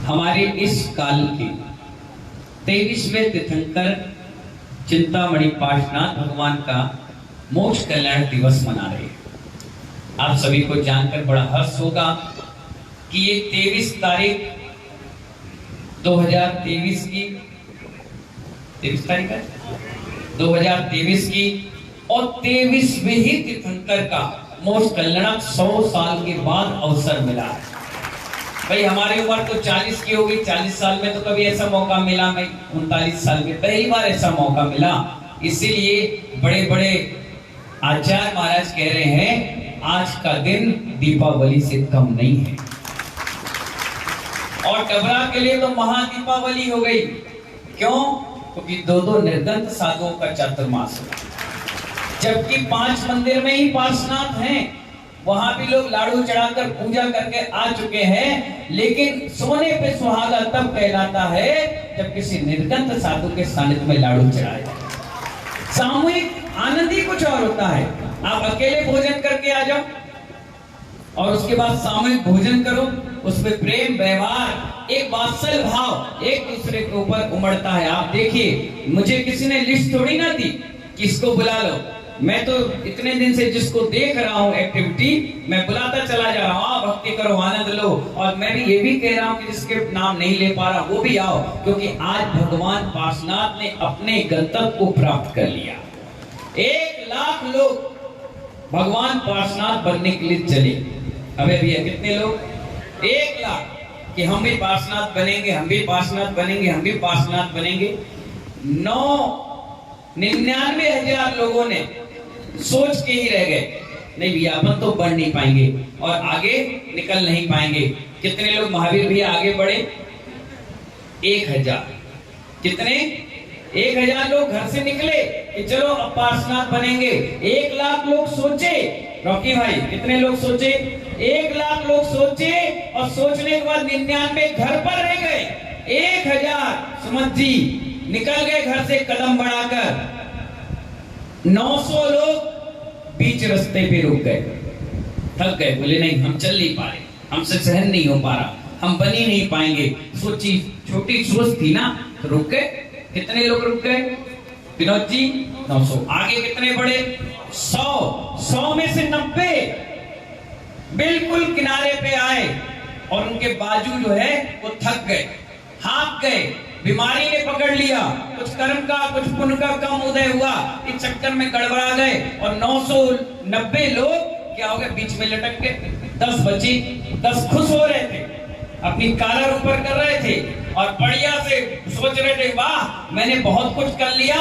हमारे इस काल के 23वें तीर्थंकर चिंतामणि पार्श्वनाथ भगवान का मोक्ष कल्याण दिवस मना रहे हैं। आप सभी को जानकर बड़ा हर्ष होगा कि ये 23 तारीख 2023 की 23 तारीख है 2023 की और 23वें ही तीर्थंकर का मोक्ष कल्याण 100 साल के बाद अवसर मिला है। भाई हमारी उम्र तो 40 की होगी, 40 साल में तो कभी ऐसा मौका मिला नहीं, 39 साल में पहली बार ऐसा मौका मिला। इसीलिए बड़े बड़े आचार्य महाराज कह रहे हैं आज का दिन दीपावली से कम नहीं है। और डबरा के लिए तो महादीपावली हो गई। क्यों? क्योंकि दो निर्गंत साधुओं का चातुर्मास है, जबकि 5 मंदिर में ही पार्श्वनाथ हैं, वहां भी लोग लाड़ू चढ़ाकर पूजा करके आ चुके हैं। लेकिन सोने पे सुहागा तब कहलाता है जब किसी निर्गंत साधु के सानिध्य में लाड़ू चढ़ाए। सामूहिक आनंद ही कुछ और होता है। आप अकेले भोजन करके आ जाओ और उसके बाद सामूहिक भोजन करो, उसमें प्रेम व्यवहार एक वात्सल भाव एक दूसरे के ऊपर उमड़ता है। आप देखिए, मुझे किसी ने लिस्ट थोड़ी ना दी किसको बुला लो, मैं तो इतने दिन से जिसको देख रहा हूँ एक्टिविटी मैं बुलाता चला जा रहा हूँ, भक्ति करो आनंद लो। और मैं भी ये भी कह रहा हूँ कि जिसके नाम नहीं ले पा रहा वो भी आओ, क्योंकि आज भगवान पार्श्वनाथ ने अपने गंतव्य को प्राप्त कर लिया। 1 लाख लोग भगवान पार्श्वनाथ बनने के लिए चले। अबे भैया कितने लोग? 1 लाख कि हम भी पार्श्वनाथ बनेंगे, हम भी पार्श्वनाथ बनेंगे, हम भी पार्श्वनाथ बनेंगे। 99,000 लोगों ने सोच के ही रह गए नहीं भैया अपन तो बढ़ नहीं पाएंगे और आगे निकल नहीं पाएंगे। कितने लोग महावीर भैया आगे बढ़े? 1000। कितने? 1000 लोग घर से निकले कि चलो अब पार्श्वनाथ बनेंगे। 1 लाख लोग सोचे, रॉकी भाई कितने लोग सोचे? 1 लाख लोग सोचे और सोचने के बाद 99 घर पर रह गए। 1000 सुमन जी निकल गए घर से कदम बढ़ाकर। 900 लोग बीच रास्ते पे रुक गए, थक गए, बोले नहीं हम चल नहीं पा रहे, हमसे सहन नहीं हो पा रहा, हम बन ही नहीं पाएंगे। सोची छोटी सोच थी ना, तो रुक गए। कितने लोग रुक गए विनोद जी? 900। आगे कितने बढ़े? 100 में से 90 बिल्कुल किनारे पे आए और उनके बाजू जो है वो थक गए, हाँक गए, बीमारी ने पकड़ लिया, कुछ कर्म का कुछ पुण्य का कम उदय हुआ, इस चक्कर में गड़बड़ा गए और 990 लोग क्या हो गए? बीच में लटक गए। 10 बची, 10 खुश हो रहे थे, अपनी कालर ऊपर कर रहे थे और बढ़िया से सोच रहे थे वाह मैंने बहुत कुछ कर लिया।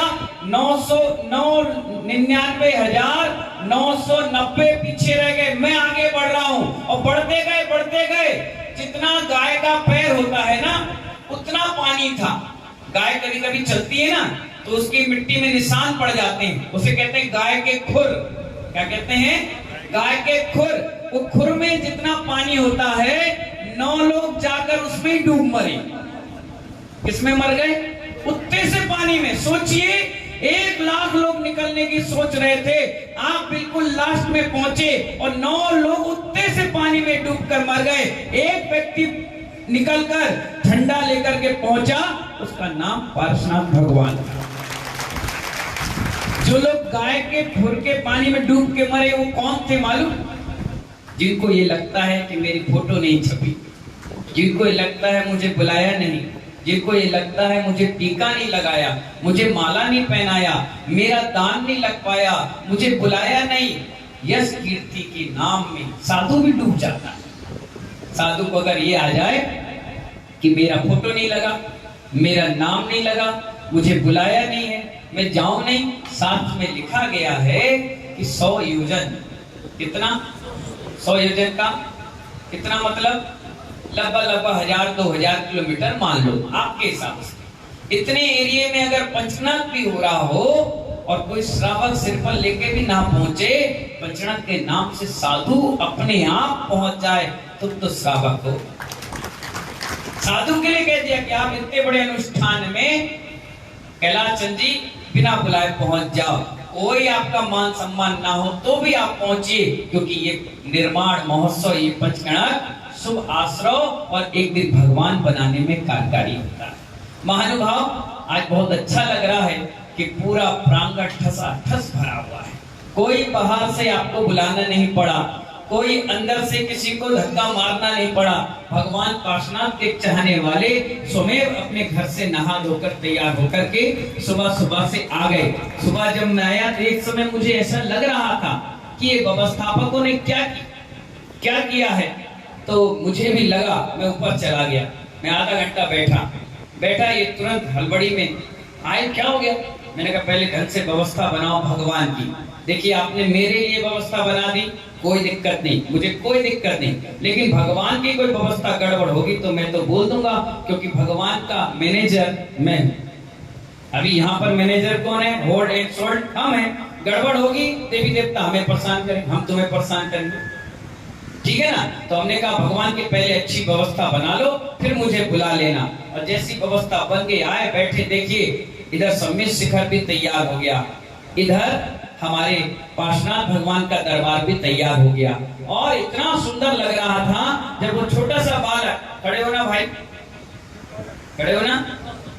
99,990 पीछे रह गए, मैं आगे बढ़ रहा हूं। और बढ़ते गए जितना गाय का पैर होता है ना उतना पानी था। गाय कभी कभी चलती है ना तो उसकी मिट्टी में निशान पड़ जाते हैं, उसे कहते हैं गाय के खुर। क्या कहते हैं? गाय के खुर। वो खुर में जितना पानी होता है 9 लोग जाकर उसमें डूब मरे। किसमें मर गए? उतने से पानी में। सोचिए 1 लाख लोग निकलने की सोच रहे थे, आप बिल्कुल लास्ट में पहुंचे और 9 लोग उतने से पानी में डूबकर मर गए। एक व्यक्ति निकलकर झंडा लेकर के पहुंचा, उसका नाम पार्श्वनाथ भगवान था। जो लोग गाय के खुर के पानी में डूब के मरे वो कौन थे मालूम? जिनको ये लगता है कि मेरी फोटो नहीं छपी, जिनको ये लगता है मुझे बुलाया नहीं, जिनको ये लगता है मुझे टीका नहीं लगाया, मुझे माला नहीं पहनाया, मेरा दान नहीं लग पाया, मुझे बुलाया नहीं। यश कीर्ति के नाम में साधु भी डूब जाता है। साधु को अगर ये आ जाए कि मेरा फोटो नहीं लगा, मेरा नाम नहीं लगा, मुझे बुलाया नहीं है, मैं जाऊं नहीं। साथ में लिखा गया है कि 100 योजन। कितना? 100 योजन का कितना मतलब? लगभग 1000-2000 किलोमीटर मान लो आपके हिसाब से। इतने एरिया में अगर पंचनाथ भी हो रहा हो और कोई श्रावक सिर पर लेके भी ना पहुंचे, पंचनाथ के नाम से साधु अपने आप पहुंच जाए तो श्रावक हो। साधु के लिए कह दिया कि आप इतने बड़े अनुष्ठान में कैलाश चंद जी बिना बुलाए पहुंच जाओ। कोई आपका मान सम्मान ना हो तो भी आप पहुंचिए, क्योंकि ये निर्माण महोत्सव, ये पंचगणक शुभ आश्रय और एक दिन भगवान बनाने में कार्यकारी होता है। महानुभाव, आज बहुत अच्छा लग रहा है कि पूरा प्रांगण ठसाठस भरा हुआ है। कोई बाहर से आपको बुलाना नहीं पड़ा, कोई अंदर से किसी को धक्का मारना नहीं पड़ा। भगवान पार्श्वनाथ के चाहने वाले स्वयं अपने घर से नहा धोकर तैयार होकर के सुबह सुबह से आ गए। सुबह जब मैं आया तो एक समय मुझे ऐसा लग रहा था कि ये व्यवस्थापकों ने क्या किया है, तो मुझे भी लगा, मैं ऊपर चला गया। मैं आधा घंटा बैठा, ये तुरंत हड़बड़ी में आए, क्या हो गया? मैंने कहा पहले ढंग से व्यवस्था बनाओ भगवान की। देखिए, आपने मेरे लिए व्यवस्था बना दी, कोई दिक्कत नहीं, मुझे कोई दिक्कत नहीं, लेकिन भगवान की कोई व्यवस्था गड़बड़ होगी तो मैं तो बोल दूंगा, क्योंकि भगवान का मैनेजर मैं। अभी यहाँ पर मैनेजर कौन है? होल्ड एंड शोल्ड हम हैं। गड़बड़ होगी, देवी देवता हमें परेशान करें, हम तुम्हें परेशान करेंगे, ठीक है ना? तो हमने कहा भगवान की पहले अच्छी व्यवस्था बना लो, फिर मुझे बुला लेना। और जैसी व्यवस्था बन गई, आए बैठे, देखिए इधर सम्मित शिखर भी तैयार हो गया, इधर हमारे पार्श्वनाथ भगवान का दरबार भी तैयार हो गया। और इतना सुंदर लग रहा था जब वो छोटा सा बालक, खड़े हो ना भाई, खड़े हो ना,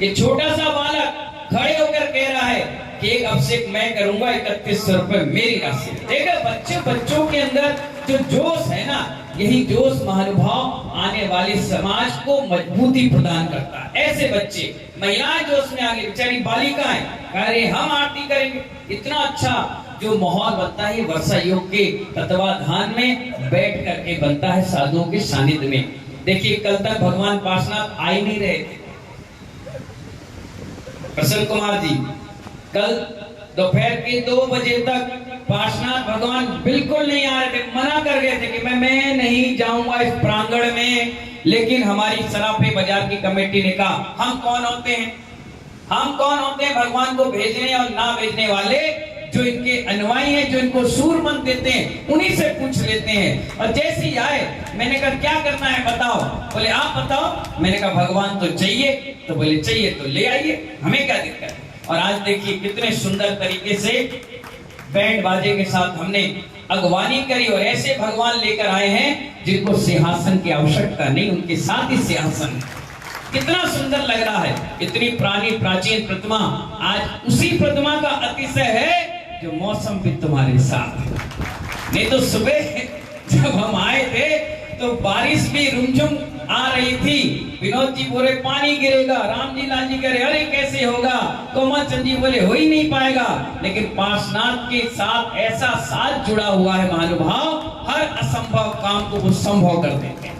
ये छोटा सा बालक खड़े होकर कह रहा है कि एक अभिषेक मैं करूंगा, 3100 रुपए मेरी राशि। देखो बच्चों के अंदर जो जोश है ना, यही जोश महानुभाव आने वाले समाज को मजबूती प्रदान करता है। ऐसे बच्चे, महिलाएं जोश में आगे, बेचारी बालिकाएं कह रही हम आरती करेंगे। इतना अच्छा जो माहौल बनता है वर्षा योग के तत्वाधान में बैठ करके बनता है, साधुओं के सानिध्य में। देखिए, कल तक भगवान पार्श्वनाथ आ ही नहीं रहे थे। प्रसन्न कुमार जी कल दोपहर के 2 बजे तक पार्श्वनाथ भगवान बिल्कुल नहीं आ रहे थे, मना कर गए थे कि मैं नहीं जाऊंगा इस प्रांगण में। लेकिन हमारी सराफे बाजार की कमेटी ने कहा हम कौन होते हैं भगवान को भेजने और ना भेजने वाले? जो इनके अनुयायी हैं, जो इनको सूर मंत्र देते हैं, उन्हीं से पूछ लेते हैं। और जैसे ही आए, मैंने कहा क्या करना है बताओ? बोले आप बताओ। मैंने कहा भगवान तो चाहिए, तो बोले चाहिए तो ले आइए, हमें क्या दिक्कत है। और आज देखिए कितने सुंदर तरीके से बैंड बाजे के साथ हमने अगवानी करी, और ऐसे भगवान लेकर आए हैं जिनको सिंहासन की आवश्यकता नहीं, उनके साथ ही सिंहासन है। कितना सुंदर लग रहा है। इतनी पुरानी प्राचीन प्रतिमा, आज उसी प्रतिमा का अतिशय है जो मौसम भी तुम्हारे साथ है। नहीं तो सुबह जब हम आए थे तो बारिश भी रुमझुम आ रही थी। विनोद जी बोले पानी गिरेगा, राम जी लाल जी कह रहे अरे कैसे होगा, कोमल चंद जी बोले हो ही नहीं पाएगा। लेकिन पार्श्वनाथ के साथ ऐसा साथ जुड़ा हुआ है महानुभाव, हर असंभव काम को वो संभव कर देते हैं।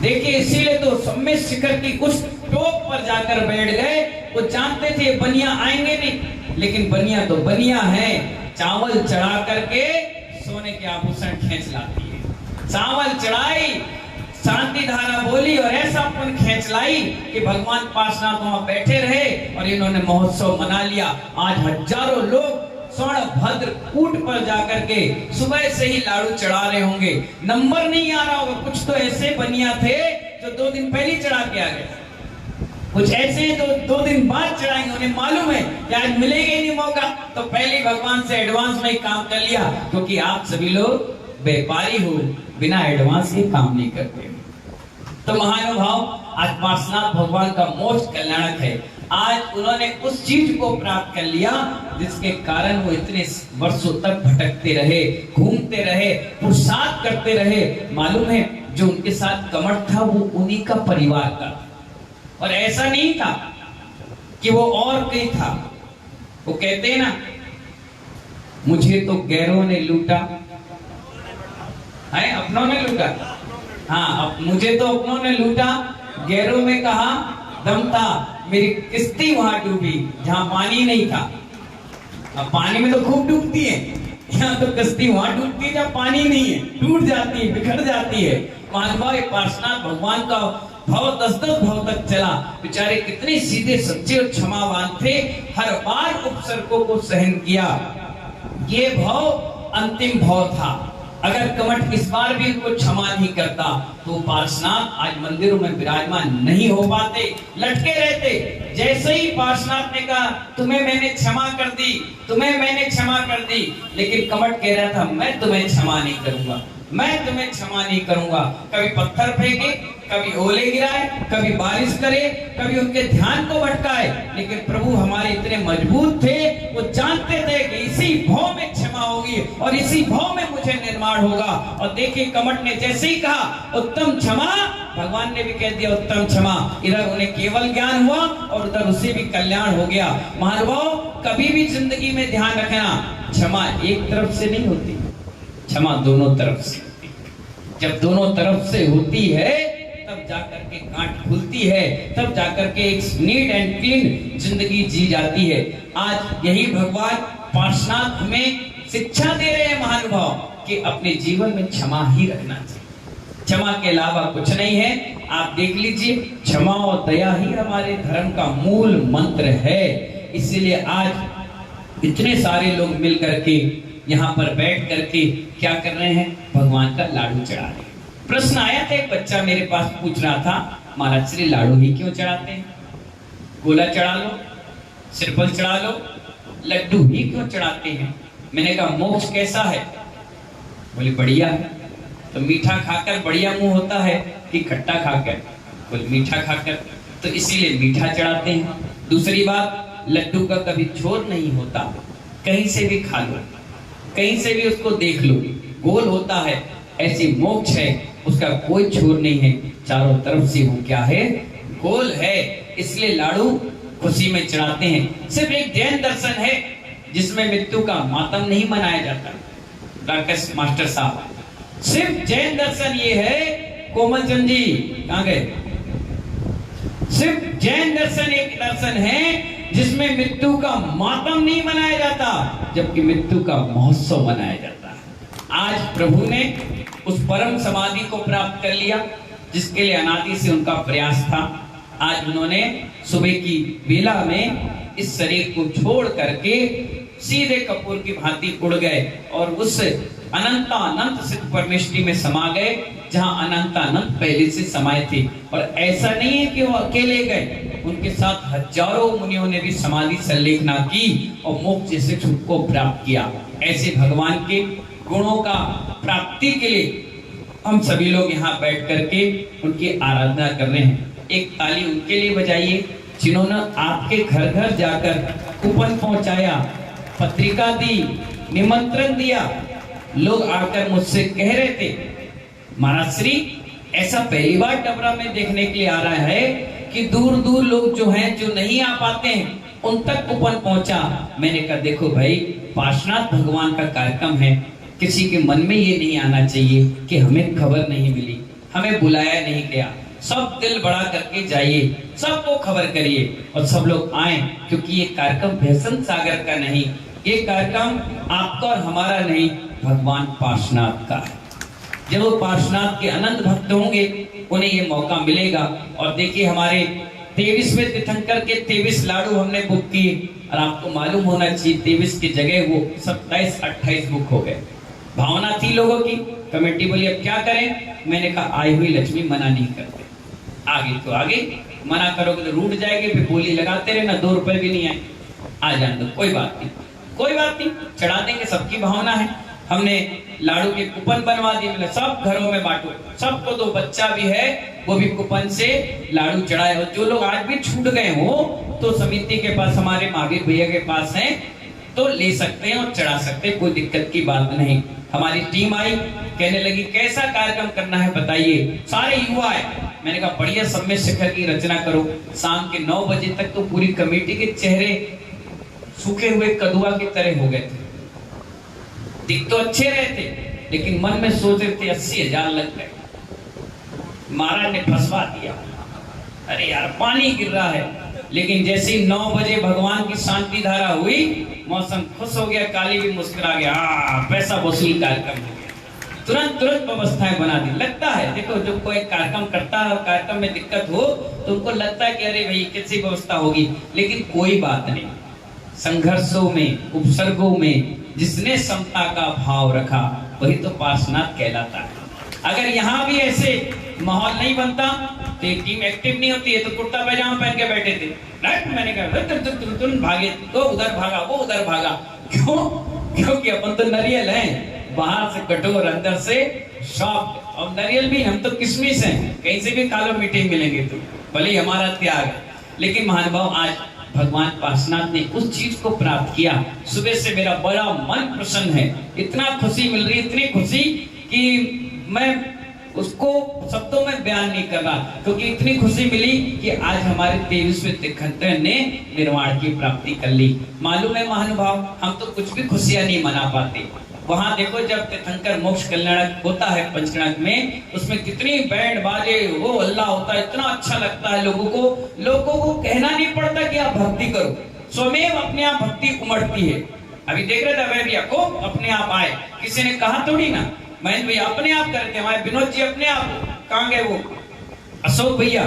देखिए, इसीलिए तो सम्मित शिखर की उस टॉप पर जाकर बैठ गए। वो जानते थे बनिया आएंगे नहीं, लेकिन बनिया तो बनिया है। चावल चढ़ा करके सोने के आभूषण खींच लाती है। चावल चढ़ाई, शांति धारा बोली और ऐसा पुन खींच लाई कि भगवान पार्श्वनाथ वहां बैठे रहे और इन्होंने महोत्सव मना लिया। आज हजारों लोग स्वर्ण भद्र कूट पर जाकर के सुबह से ही लाड़ू चढ़ा रहे होंगे। नंबर नहीं आ रहा होगा। कुछ तो ऐसे बनिया थे जो 2 दिन पहले चढ़ा के आ गए, कुछ ऐसे जो 2 दिन बाद चढ़ाएंगे। उन्हें मालूम है कि आज मिलेगा ही नहीं मौका, तो पहले भगवान से एडवांस में ही काम कर लिया, क्योंकि आप सभी लोग व्यापारी हो, बिना एडवांस के काम नहीं करते। तो महानुभाव, आज पार्श्वनाथ भगवान का मोक्ष कल्याणक है। आज उन्होंने उस चीज को प्राप्त कर लिया जिसके कारण वो इतने वर्षों तक भटकते रहे, घूमते रहे, पुरुषार्थ करते रहे। मालूम है, जो उनके साथ कमठ था वो उन्हीं का परिवार का, और ऐसा नहीं था कि वो और कोई था। वो कहते हैं ना, मुझे तो गैरों ने लूटा है, अपनों ने लूटा। हाँ, मुझे तो अपनों ने लूटा, गैरों में कहा दम था, मेरी किश्ती वहां डूबी जहां पानी नहीं था। अब पानी में तो खूब डूबती है, यहाँ तो किश्ती वहां डूबती है जहां पानी नहीं है, टूट जाती है, बिखर जाती है। महानुभाव, पार्श्वनाथ भगवान का भाव 10-10 भाव तक चला। बेचारे कितने सीधे सच्चे और क्षमावान थे, हर बार उपसर्गों को सहन किया। ये भाव अंतिम भाव था। अगर कमठ इस बार भी उनको क्षमा नहीं करता तो पार्श्वनाथ आज मंदिरों में विराजमान नहीं हो पाते, लटके रहते। जैसे ही पार्श्वनाथ ने कहा तुम्हें मैंने क्षमा कर दी, तुम्हें मैंने क्षमा कर दी, लेकिन कमठ कह रहा था मैं तुम्हें क्षमा नहीं करूंगा। मैं तुम्हें क्षमा नहीं करूंगा। कभी पत्थर फेंके, कभी ओले गिराए, कभी बारिश करे, कभी उनके ध्यान को भटकाए, लेकिन प्रभु हमारे इतने मजबूत थे, वो जानते थे कि इसी भाव में क्षमा होगी और इसी भाव में मुझे निर्माण होगा। और देखिए कमठ ने जैसे ही कहा उत्तम क्षमा, भगवान ने भी कह दिया उत्तम क्षमा। इधर उन्हें केवल ज्ञान हुआ और उधर उसे भी कल्याण हो गया। महानुभाव, कभी भी जिंदगी में ध्यान रखना, क्षमा एक तरफ से नहीं होती, क्षमा दोनों तरफ से होती है। जब दोनों तरफ से होती है तब जाकर के गांठ खुलती है, तब जाकर के एक नीट एंड क्लीन जिंदगी जी जाती है। आज यही भगवान पार्श्वनाथ हमें शिक्षा दे रहे हैं महानुभाव कि अपने जीवन में क्षमा ही रखना चाहिए। क्षमा के अलावा कुछ नहीं है। आप देख लीजिए, क्षमा और दया ही हमारे धर्म का मूल मंत्र है। इसीलिए आज इतने सारे लोग मिल करके यहाँ पर बैठ करके क्या कर रहे हैं, भगवान का लाडू चढ़ा रहे हैं। प्रश्न आया था, एक बच्चा मेरे पास पूछ रहा था, महाराज श्री लाडू ही क्यों चढ़ाते हैं? गोला चढ़ा लो, सिरफल चढ़ा लो, लड्डू ही क्यों चढ़ाते हैं? मैंने कहा मोक्ष कैसा है? बोले बढ़िया है। तो मीठा खाकर बढ़िया मुंह होता है कि खट्टा खाकर? बोले मीठा खाकर, तो इसीलिए मीठा चढ़ाते हैं। दूसरी बात, लड्डू का कभी छोर नहीं होता, कहीं से भी खा लो, कहीं से भी उसको देख लो, गोल होता है। ऐसी मोक्ष है, उसका कोई छोर नहीं है, चारों तरफ से वो क्या है, गोल है। इसलिए लाडू खुशी में चढ़ाते हैं। सिर्फ एक जैन दर्शन है जिसमें मृत्यु का मातम नहीं मनाया जाता। राकेश मास्टर साहब, सिर्फ जैन दर्शन ये है। कोमल चंद जी कहाँ गए? सिर्फ जैन दर्शन एक दर्शन है जिसमें मृत्यु का मातम नहीं मनाया जाता, जबकि मृत्यु का महोत्सव मनाया जाता है। आज प्रभु ने उस परम समाधि को प्राप्त कर लिया जिसके लिए अनादि से उनका प्रयास था। आज उन्होंने सुबह की बेला में इस शरीर को छोड़ करके सीधे कपूर की भांति उड़ गए और उस अनंतानंत सिद्ध परमेष्टि में समा गए जहां अनंतानंत पहले से समाये थे। और ऐसा नहीं है कि वो अकेले गए, उनके साथ हजारों मुनियों ने भी समाधि संलेखना की और मोक्ष जैसे सुख को प्राप्त किया। ऐसे भगवान के गुणों का प्राप्ति के लिए हम सभी लोग यहाँ बैठ करके उनकी आराधना कर रहे हैं। एक ताली उनके लिए बजाइए जिन्होंने आपके घर घर जाकर कूपन पहुंचाया, पत्रिका दी, निमंत्रण दिया। लोग आकर मुझसे कह रहे थे, महाराज श्री ऐसा पहली बार डबरा में देखने के लिए आ रहा है कि दूर दूर लोग जो हैं, जो नहीं आ पाते हैं, उन तक कूपन पहुंचा। मैंने कहा देखो भाई, पार्श्वनाथ भगवान का कार्यक्रम है, किसी के मन में ये नहीं आना चाहिए कि हमें खबर नहीं मिली, हमें बुलाया नहीं गया। सब दिल बड़ा करके जाइए, सबको खबर करिए और सब लोग आए, क्योंकि ये कार्यक्रम भैसन सागर का नहीं, ये कार्यक्रम आपका और हमारा नहीं, भगवान पार्श्वनाथ का है। जब वो पार्श्वनाथ के अनंत भक्त होंगे उन्हें ये मौका मिलेगा। और देखिए हमारे 23वें तीर्थंकर के 23 लाडू हमने बुक किए और आपको मालूम होना चाहिए 23 की जगह वो 27-28 बुक हो गए। भावना थी लोगों की, कमेटी बोली अब क्या करें? मैंने कहा आई हुई लक्ष्मी मना नहीं करते, आगे तो आगे, मना करोगे तो रूठ जाएंगे, फिर बोली लगाते रहना, 2 रुपए भी नहीं आए, आ जाने दो, कोई बात नहीं, कोई बात नहीं, चढ़ा देंगे, सबकी भावना है। हमने लाडू के कूपन बनवा दिए, मतलब सब घरों में बांटो, सबको दो, बच्चा भी है वो भी कूपन से लाडू चढ़ाए हो। जो लोग आज भी छूट गए हो तो समिति के पास, हमारे महावीर भैया के पास है, तो ले सकते हैं और चढ़ा सकते हैं, कोई दिक्कत की बात नहीं। हमारी टीम आई, कहने लगी कैसा कार्यक्रम करना है बताइए, सारे युवा आए। मैंने कहा बढ़िया सम्मेद शिखर की रचना करो। शाम के 9 बजे तक तो पूरी कमेटी के चेहरे सूखे हुए कदुआ की तरह हो गए थे। दिख तो अच्छे रहे थे, लेकिन मन में सोच रहे थे 80,000 लग गए, महाराज ने फंसवा दिया। अरे यार पानी गिर रहा है, लेकिन जैसे 9 बजे भगवान की शांति धारा हुई, मौसम खुश हो गया, काली भी मुस्कुरा गया, पैसा वसूल कार्यक्रम हो गया। तुरंत व्यवस्थाएं बना दी। लगता है देखो, जब कोई कार्यक्रम करता है और कार्यक्रम में दिक्कत हो तो उनको लगता है कि अरे भाई कैसी व्यवस्था होगी, लेकिन कोई बात नहीं। संघर्षों में, उपसर्गों में जिसने समता का भाव रखा वही तो पार्श्वनाथ कहलाता है। अगर यहाँ भी ऐसे माहौल नहीं बनता तो एक टीम एक्टिव नहीं होती है। तो कुर्ता पैजामा पहन के बैठे थे, राइट? मैंने कहा तुरंत भागे, तो उधर भागा, वो उधर भागा। क्यों? क्योंकि अपन तो नरियल हैं, बाहर से कठोर, अंदर से सॉफ्ट और नारियल भी, हम तो किशमिश हैं, कहीं से भी खा लो मीठे मिलेंगे, तो भले ही हमारा त्याग है। लेकिन महानुभाव आज भगवान पार्श्वनाथ ने उस चीज को प्राप्त किया। सुबह से मेरा बड़ा मन प्रसन्न है, इतना खुशी मिल रही, इतनी खुशी कि मैं उसको शब्दों में बयान नहीं कर रहा, क्योंकि इतनी खुशी मिली कि आज हमारे 23वें तीर्थंकर ने निर्वाण की प्राप्ति कर ली। मालूम है महानुभाव, हम तो कुछ भी खुशियां नहीं मना पाते। वहां देखो जब तीर्थंकर मोक्ष कल्याणक होता है पंचकणक में, उसमें कितनी बैंड बाजे वो अल्लाह होता है, इतना अच्छा लगता है लोगों को कहना नहीं पड़ता कि आप भक्ति करो, स्वयं अपने आप भक्ति उमड़ती है। अभी देख रहे थे अभय भैया को अपने आप आए, किसी ने कहा थोड़ी ना, महेंद्र भैया अपने आप करते, हमारे विनोद जी अपने आप, कहाँ गए वो अशोक भैया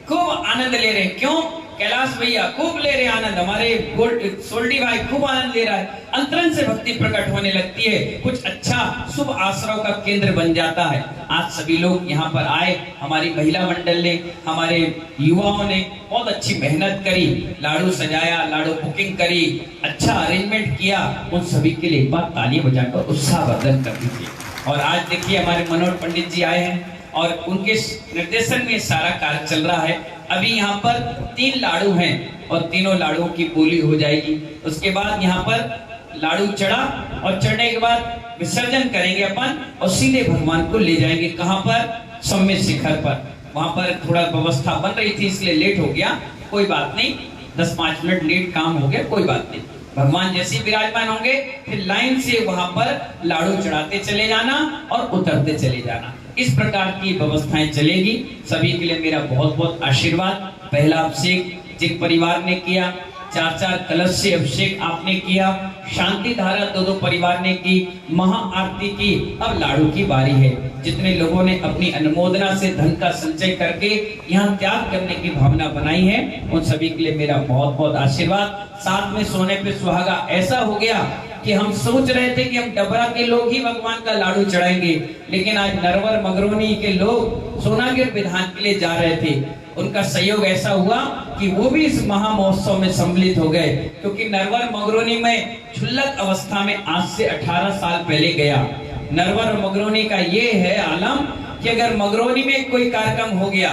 खूब आनंद ले रहे, क्यों कैलाश भैया खूब ले रहे आनंद, हमारे सोल्डी भाई खूब आनंद ले रहा है, अंतरंग से भक्ति प्रकट होने लगती है, कुछ अच्छा शुभ आश्रव का केंद्र बन जाता है। आज सभी लोग यहाँ पर आए, हमारी महिला मंडल ने, हमारे युवाओं ने बहुत अच्छी मेहनत करी, लाडू सजाया, लाडू बुकिंग करी, अच्छा अरेंजमेंट किया, उन सभी के लिए एक बार ताली बजाकर उत्साहवर्धन कर दीजिए। और आज देखिए हमारे मनोहर पंडित जी आए हैं और उनके निर्देशन में सारा कार्य चल रहा है। अभी यहाँ पर 3 लाडू हैं और तीनों लाडुओं की बोली हो जाएगी। उसके बाद यहाँ पर लाडू चढ़ा और चढ़ने के बाद विसर्जन करेंगे अपन और सीधे भगवान को ले जाएंगे, कहाँ पर, सम्मेद शिखर पर। वहां पर थोड़ा व्यवस्था बन रही थी इसलिए लेट हो गया, कोई बात नहीं, 10-5 मिनट लेट काम हो गया, कोई बात नहीं। भगवान जैसे विराजमान होंगे फिर लाइन से वहां पर लाडू चढ़ाते चले जाना और उतरते चले जाना, इस प्रकार की व्यवस्थाएं चलेगी। सभी के लिए मेरा बहुत बहुत आशीर्वाद। पहला अभिषेक जिन परिवार ने किया, 4-4 कलश से अभिषेक आपने किया, शांति धारा 2-2 परिवार ने की, महाआरती की, अब लाडू की बारी है। जितने लोगों ने अपनी अनुमोदना से धन का संचय करके यहाँ त्याग करने की भावना बनाई है, उन सभी के लिए मेरा बहुत बहुत आशीर्वाद। साथ में सोने पे सुहागा ऐसा हो गया कि हम सोच रहे थे कि हम डबरा के लोग ही भगवान का लाडू चढ़ाएंगे, लेकिन आज नरवर मगरोनी के लोग सोनागिर विधान के लिए जा रहे थे। उनका सहयोग ऐसा हुआ कि वो भी इस महा महोत्सव में सम्मिलित हो गए, क्योंकि नरवर मगरोनी में क्षुल्लक अवस्था में आज से 18 साल पहले गया। नरवर मगरोनी का ये है आलम कि अगर मगरोनी में कोई कार्यक्रम हो गया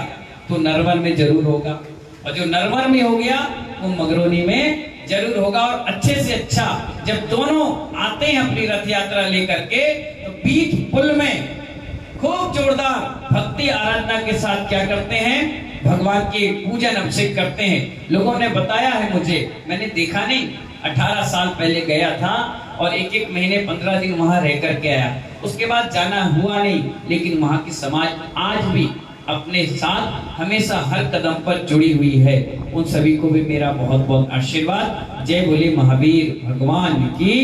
तो नरवर में जरूर होगा, और जो नरवर में हो गया वो मगरोनी में जरूर होगा। और अच्छे से अच्छा जब दोनों आते हैं अपनी रथ यात्रा लेकर के, तो बीच पुल में खूब जोरदार भक्ति आराधना के साथ क्या करते हैं, भगवान के पूजन अभिषेक करते हैं। लोगों ने बताया है मुझे, मैंने देखा नहीं, 18 साल पहले गया था और 1-1 महीने 15 दिन वहां रह करके आया, उसके बाद जाना हुआ नहीं। लेकिन वहां की समाज आज भी अपने साथ हमेशा हर कदम पर जुड़ी हुई है। उन सभी को भी मेरा बहुत बहुत आशीर्वाद। जय बोले महावीर भगवान की,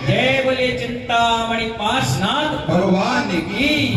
जय बोले चिंतामणि पार्श्वनाथ भगवान की।